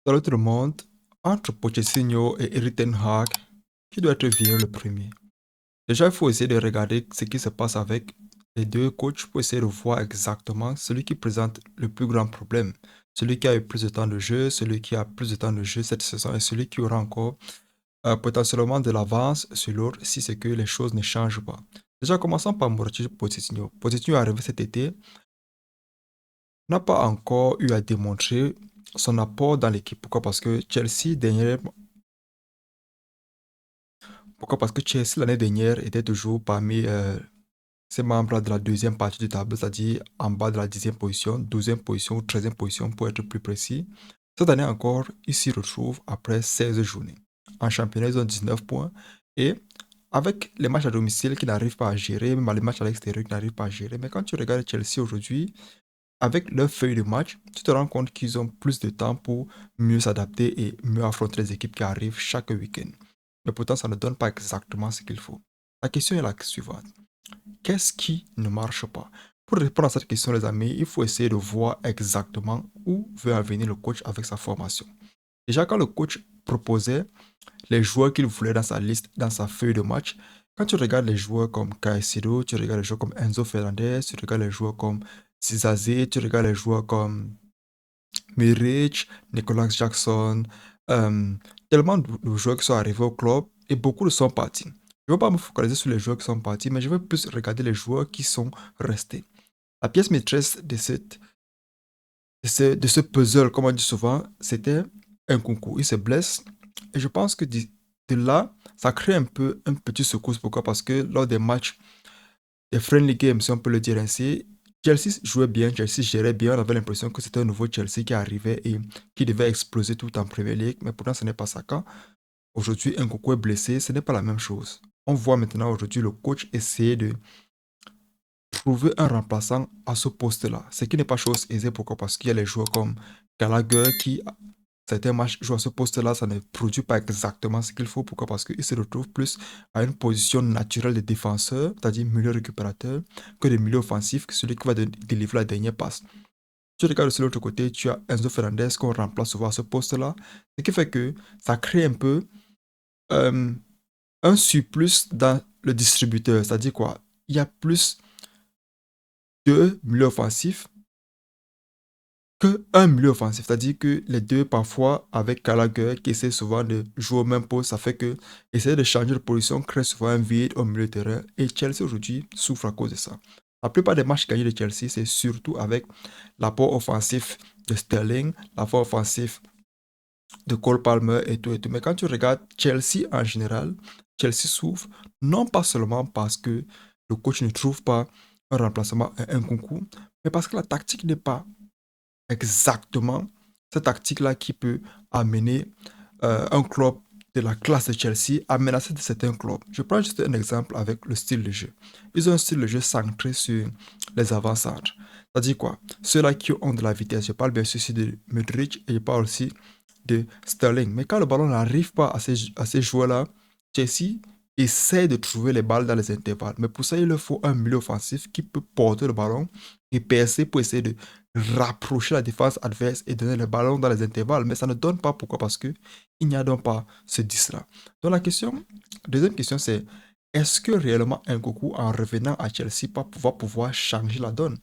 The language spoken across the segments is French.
Salut tout le monde. Entre Pochettino et Erik ten Hag, qui doit être viré le premier? Déjà, il faut essayer de regarder ce qui se passe avec les deux coachs pour essayer de voir exactement celui qui présente le plus grand problème. Celui qui a eu plus de temps de jeu, celui qui a plus de temps de jeu cette saison et celui qui aura encore potentiellement de l'avance sur l'autre si c'est que les choses ne changent pas. Déjà, commençons par Mauricio Pochettino. Pochettino est arrivé cet été, n'a pas encore eu à démontrer son apport dans l'équipe. Pourquoi? Parce que Chelsea, Pourquoi? Parce que Chelsea, l'année dernière, était toujours parmi ses membres de la deuxième partie du tableau, c'est-à-dire en bas de la 10e position, 12e position ou 13e position pour être plus précis. Cette année encore, ils s'y retrouvent après 16 journées. En championnat, ils ont 19 points. Et avec les matchs à domicile qui n'arrivent pas à gérer, même les matchs à l'extérieur qui n'arrivent pas à gérer, mais quand tu regardes Chelsea aujourd'hui, avec leur feuille de match, tu te rends compte qu'ils ont plus de temps pour mieux s'adapter et mieux affronter les équipes qui arrivent chaque week-end. Mais pourtant, ça ne donne pas exactement ce qu'il faut. La question est la suivante. Qu'est-ce qui ne marche pas? Pour répondre à cette question, les amis, il faut essayer de voir exactement où veut en venir le coach avec sa formation. Déjà, quand le coach proposait les joueurs qu'il voulait dans sa liste, dans sa feuille de match, quand tu regardes les joueurs comme Caicedo, tu regardes les joueurs comme Enzo Fernandez, tu regardes les joueurs comme Zizazé, tu regardes les joueurs comme Miric, Nicolas Jackson, euh, tellement de joueurs qui sont arrivés au club et beaucoup de sont partis. Je ne vais pas me focaliser sur les joueurs qui sont partis, mais je vais plus regarder les joueurs qui sont restés. La pièce maîtresse de ce puzzle, comme on dit souvent, c'était un concours. Il se blesse et je pense que de là, ça crée un peu un petit secousse. Pourquoi? Parce que lors des matchs, des friendly games, si on peut le dire ainsi, Chelsea jouait bien, Chelsea gérait bien. On avait l'impression que c'était un nouveau Chelsea qui arrivait et qui devait exploser tout en Premier League. Mais pourtant, ce n'est pas ça. Quand aujourd'hui un Nkunku est blessé, ce n'est pas la même chose. On voit maintenant aujourd'hui le coach essayer de trouver un remplaçant à ce poste-là. Ce qui n'est pas chose aisée. Pourquoi? Parce qu'il y a les joueurs comme Gallagher qui, certains matchs, jouent à ce poste-là. Ça ne produit pas exactement ce qu'il faut. Pourquoi? Parce qu'il se retrouve plus à une position naturelle de défenseur, c'est-à-dire milieu récupérateur, que de milieu offensif, que celui qui va délivrer la dernière passe. Tu regardes de l'autre côté, tu as Enzo Fernandez qu'on remplace souvent à ce poste-là. Ce qui fait que ça crée un peu euh, un surplus dans le distributeur. C'est-à-dire quoi? Il y a plus de milieux offensifs qu'un milieu offensif. C'est-à-dire que les deux, parfois, avec Gallagher, qui essaie souvent de jouer au même poste, ça fait que essayer de changer de position crée souvent un vide au milieu de terrain. Et Chelsea, aujourd'hui, souffre à cause de ça. La plupart des matchs gagnés de Chelsea, c'est surtout avec l'apport offensif de Sterling, l'apport offensif de Cole Palmer et tout et tout. Mais quand tu regardes Chelsea en général, Chelsea souffre non pas seulement parce que le coach ne trouve pas un remplacement à un concours, mais parce que la tactique n'est pas exactement cette tactique-là qui peut amener un club de la classe de Chelsea à menacer de certains clubs. Je prends juste un exemple avec le style de jeu. Ils ont un style de jeu centré sur les avant-centres. C'est-à-dire quoi? Ceux-là qui ont de la vitesse. Je parle bien sûr ici de Modric et je parle aussi de Sterling. Mais quand le ballon n'arrive pas à ces joueurs-là, Chelsea essaie de trouver les balles dans les intervalles. Mais pour ça, il leur faut un milieu offensif qui peut porter le ballon et percer pour essayer de rapprocher la défense adverse et donner le ballon dans les intervalles. Mais ça ne donne pas. Pourquoi? Parce que il n'y a donc pas ce 10-là. Donc deuxième question, c'est est-ce que réellement un Nkunku, en revenant à Chelsea, va pouvoir changer la donne?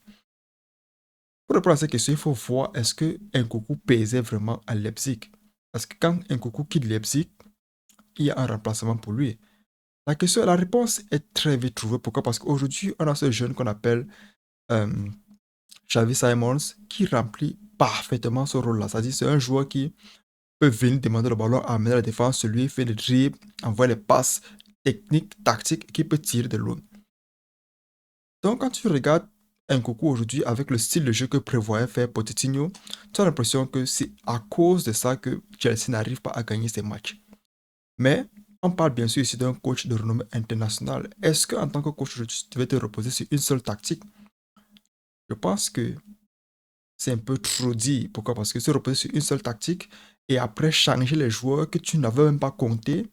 Pour répondre à cette question, il faut voir est-ce que Nkunku pesait vraiment à Leipzig. Parce que quand Nkunku quitte Leipzig, il y a un remplacement pour lui. La réponse est très vite trouvée. Pourquoi? Parce qu'aujourd'hui, on a ce jeune qu'on appelle euh, Xavi Simons qui remplit parfaitement ce rôle-là. C'est-à-dire c'est un joueur qui peut venir demander le ballon, amener la défense, lui fait des dribbles, envoyer les passes techniques, tactiques, qui peut tirer de loin. Donc quand tu regardes Nkunku aujourd'hui avec le style de jeu que prévoyait faire Pochettino, tu as l'impression que c'est à cause de ça que Chelsea n'arrive pas à gagner ses matchs. Mais on parle bien sûr ici d'un coach de renommée internationale. Est-ce qu'en tant que coach, tu devais te reposer sur une seule tactique? Je pense que c'est un peu trop dit. Pourquoi? Parce que se reposer sur une seule tactique et après changer les joueurs que tu n'avais même pas compté,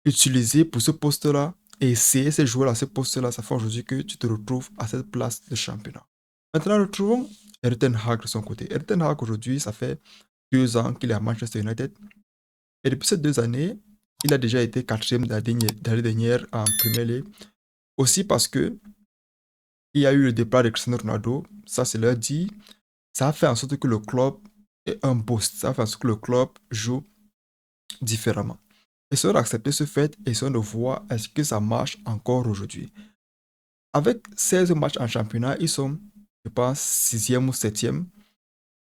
utiliser pour ce poste-là et essayer ces joueurs à ce poste-là, ça fait aujourd'hui que tu te retrouves à cette place de championnat. Maintenant, retrouvons Erik ten Hag de son côté. Erik ten Hag aujourd'hui, ça fait 2 ans qu'il est à Manchester United. Et depuis ces 2 années, il a déjà été quatrième de l'année dernière en Premier League. Aussi parce que il y a eu le départ de Cristiano Ronaldo. Ça, c'est leur dit. Ça a fait en sorte que le club est un boost. Ça a fait en sorte que le club joue différemment. Essayons d'accepter ce fait, essayons de voir est-ce que ça marche encore aujourd'hui. Avec 16 matchs en championnat, ils sont, je pense, 6e ou 7e.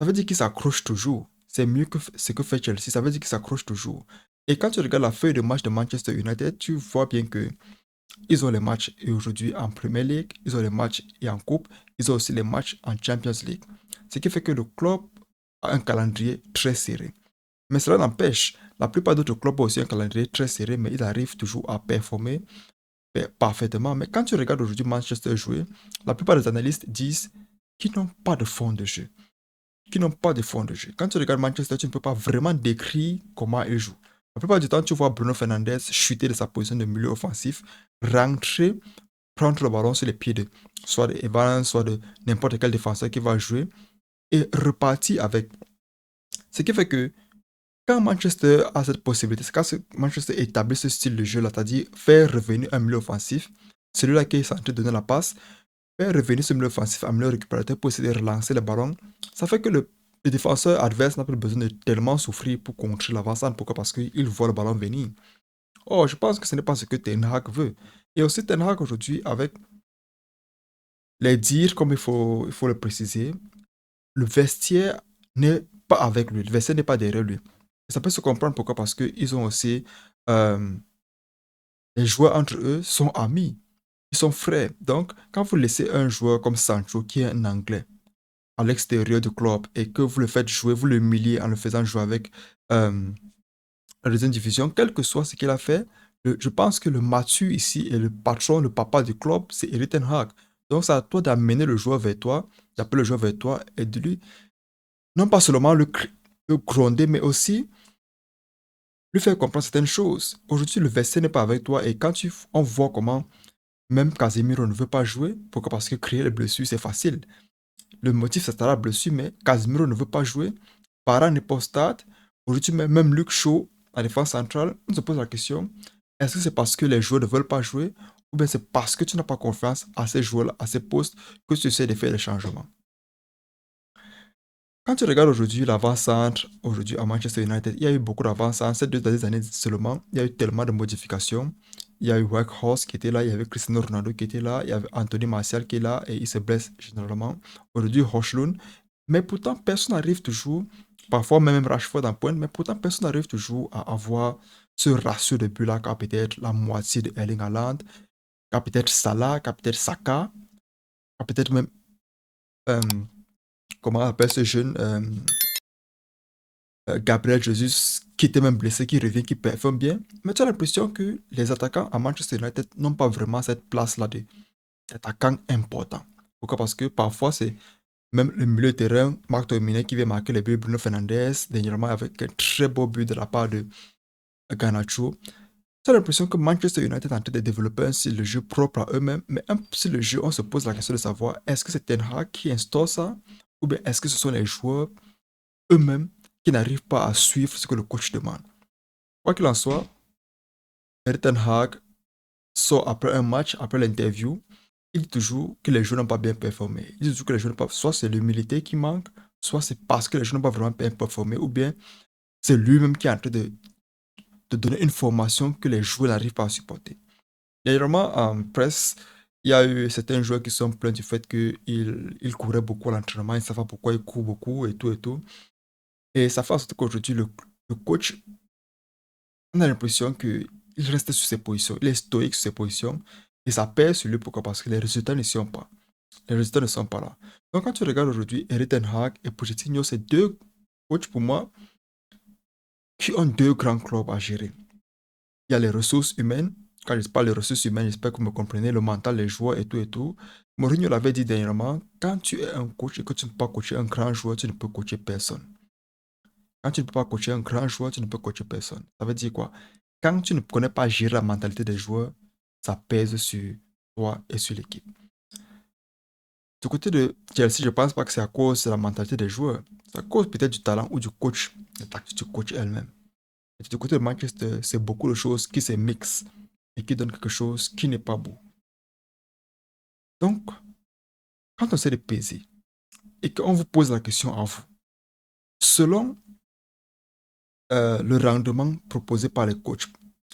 Ça veut dire qu'ils s'accrochent toujours. C'est mieux que ce que fait Chelsea. Ça veut dire qu'ils s'accrochent toujours. Et quand tu regardes la feuille de match de Manchester United, tu vois bien que ils ont les matchs et aujourd'hui en Premier League, ils ont les matchs et en Coupe, ils ont aussi les matchs en Champions League. Ce qui fait que le club a un calendrier très serré. Mais cela n'empêche, la plupart d'autres clubs ont aussi un calendrier très serré, mais ils arrivent toujours à performer parfaitement. Mais quand tu regardes aujourd'hui Manchester jouer, la plupart des analystes disent qu'ils n'ont pas de fond de jeu. Qu'ils n'ont pas de fond de jeu. Quand tu regardes Manchester, tu ne peux pas vraiment décrire comment ils jouent. La plupart du temps, tu vois Bruno Fernandes chuter de sa position de milieu offensif, rentrer, prendre le ballon sur les pieds de soit de Evans, soit de n'importe quel défenseur qui va jouer et repartir avec. Ce qui fait que quand Manchester a cette possibilité, c'est quand Manchester établit ce style de jeu-là, c'est-à-dire faire revenir un milieu offensif, celui-là qui est censé donner la passe, faire revenir ce milieu offensif à milieu récupérateur pour essayer de relancer le ballon, ça fait que le défenseur adverse n'a plus besoin de tellement souffrir pour contrer l'avancement. Pourquoi? Parce qu'il voit le ballon venir. Oh, je pense que ce n'est pas ce que Ten Hag veut. Et aussi Ten Hag aujourd'hui, avec les dires, comme il faut le préciser, le vestiaire n'est pas avec lui, le vestiaire n'est pas derrière lui. Et ça peut se comprendre pourquoi, parce qu'ils ont aussi, euh, les joueurs entre eux sont amis, ils sont frères. Donc, quand vous laissez un joueur comme Sancho, qui est un Anglais, à l'extérieur du club, et que vous le faites jouer, vous l'humiliez en le faisant jouer avec la deuxième division, quel que soit ce qu'il a fait, je pense que le mature ici et le patron, le papa du club, c'est Erik ten Hag. Donc, c'est à toi d'amener le joueur vers toi, d'appeler le joueur vers toi et de lui, non pas seulement le gronder, mais aussi lui faire comprendre certaines choses. Aujourd'hui, le vestiaire n'est pas avec toi et quand on voit comment même Casemiro ne veut pas jouer, pourquoi? Parce que créer les blessures, c'est facile. Le motif, c'est la blessure, mais Casemiro ne veut pas jouer. Varane n'est pas au stade. Aujourd'hui, même Luke Shaw, la défense centrale, on se pose la question, est-ce que c'est parce que les joueurs ne veulent pas jouer ou bien c'est parce que tu n'as pas confiance à ces joueurs-là, à ces postes, que tu essaies de faire des changements? Quand tu regardes aujourd'hui l'avant-centre, aujourd'hui à Manchester United, il y a eu beaucoup d'avant-centre. Ces 2 dernières années seulement, il y a eu tellement de modifications. Il y a eu Weghorst qui était là, il y avait Cristiano Ronaldo qui était là, il y avait Anthony Martial qui est là et il se blesse généralement. Aujourd'hui, Højlund. Mais pourtant, personne n'arrive toujours, parfois même Rashford en pointe, mais pourtant personne n'arrive toujours à avoir ce ratio de buts là qu'a peut-être la moitié de Erling Haaland, qu'a peut-être Salah, qu'a peut-être Saka, qu'a peut-être même, euh, comment on appelle ce jeune, Gabriel Jesus, qui était même blessé, qui revient, qui performe bien. Mais tu as l'impression que les attaquants à Manchester United n'ont pas vraiment cette place-là d'attaquant important. Pourquoi? Parce que parfois, c'est même le milieu de terrain, Marc Tomine, qui vient marquer les buts, Bruno Fernandes, dernièrement avec un très beau but de la part de Garnacho. Tu as l'impression que Manchester United est en train de développer un style de jeu propre à eux-mêmes, mais un style de jeu, on se pose la question de savoir est-ce que c'est Ten Hag qui instaure ça, ou bien est-ce que ce sont les joueurs eux-mêmes qui n'arrivent pas à suivre ce que le coach demande. Quoi qu'il en soit, Erik ten Hag sort après un match, après l'interview, il dit toujours que les joueurs n'ont pas bien performé. Il dit toujours que les joueurs n'ont pas, soit c'est l'humilité qui manque, soit c'est parce que les joueurs n'ont pas vraiment bien performé, ou bien c'est lui-même qui est en train de donner une formation que les joueurs n'arrivent pas à supporter. Dernièrement, en presse, il y a eu certains joueurs qui sont plaints du fait qu'ils couraient beaucoup à l'entraînement, ils ne savent pas pourquoi ils courent beaucoup et tout et tout. Et ça fait en sorte qu'aujourd'hui, le coach, on a l'impression qu'il reste sur ses positions, il est stoïque sur ses positions, et ça pèse sur lui. Pourquoi? Parce que les résultats ne sont pas. Les résultats ne sont pas là. Donc quand tu regardes aujourd'hui, Erik ten Hag et Pochettino, c'est deux coachs pour moi qui ont deux grands clubs à gérer. Il y a les ressources humaines. Quand je parle des ressources humaines, j'espère que vous me comprenez, le mental, les joueurs et tout et tout. Mourinho l'avait dit dernièrement, quand tu es un coach et que tu ne peux pas coacher un grand joueur, tu ne peux coacher personne. Quand tu ne peux pas coacher un grand joueur, tu ne peux coacher personne. Ça veut dire quoi? Quand tu ne connais pas gérer la mentalité des joueurs, ça pèse sur toi et sur l'équipe. Du côté de Chelsea, je ne pense pas que c'est à cause de la mentalité des joueurs. C'est à cause peut-être du talent ou du coach, la tactique du coach elle-même. Et du côté de Manchester, c'est beaucoup de choses qui se mixent et qui donnent quelque chose qui n'est pas beau. Donc, quand on essaie de peser et qu'on vous pose la question à vous, selon le rendement proposé par les coachs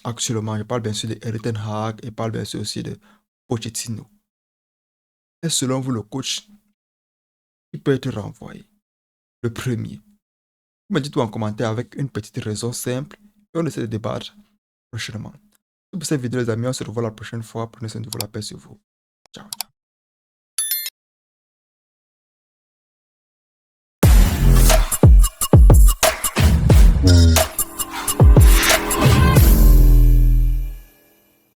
actuellement, je parle bien sûr de Erik ten Hag et je parle bien sûr aussi de Pochettino, est selon vous le coach qui peut être renvoyé, le premier? Vous me dites tout en commentaire avec une petite raison simple et on essaie de débattre prochainement. Pour cette vidéo les amis, on se revoit la prochaine fois. Prenez soin de vous, la paix sur vous. Ciao.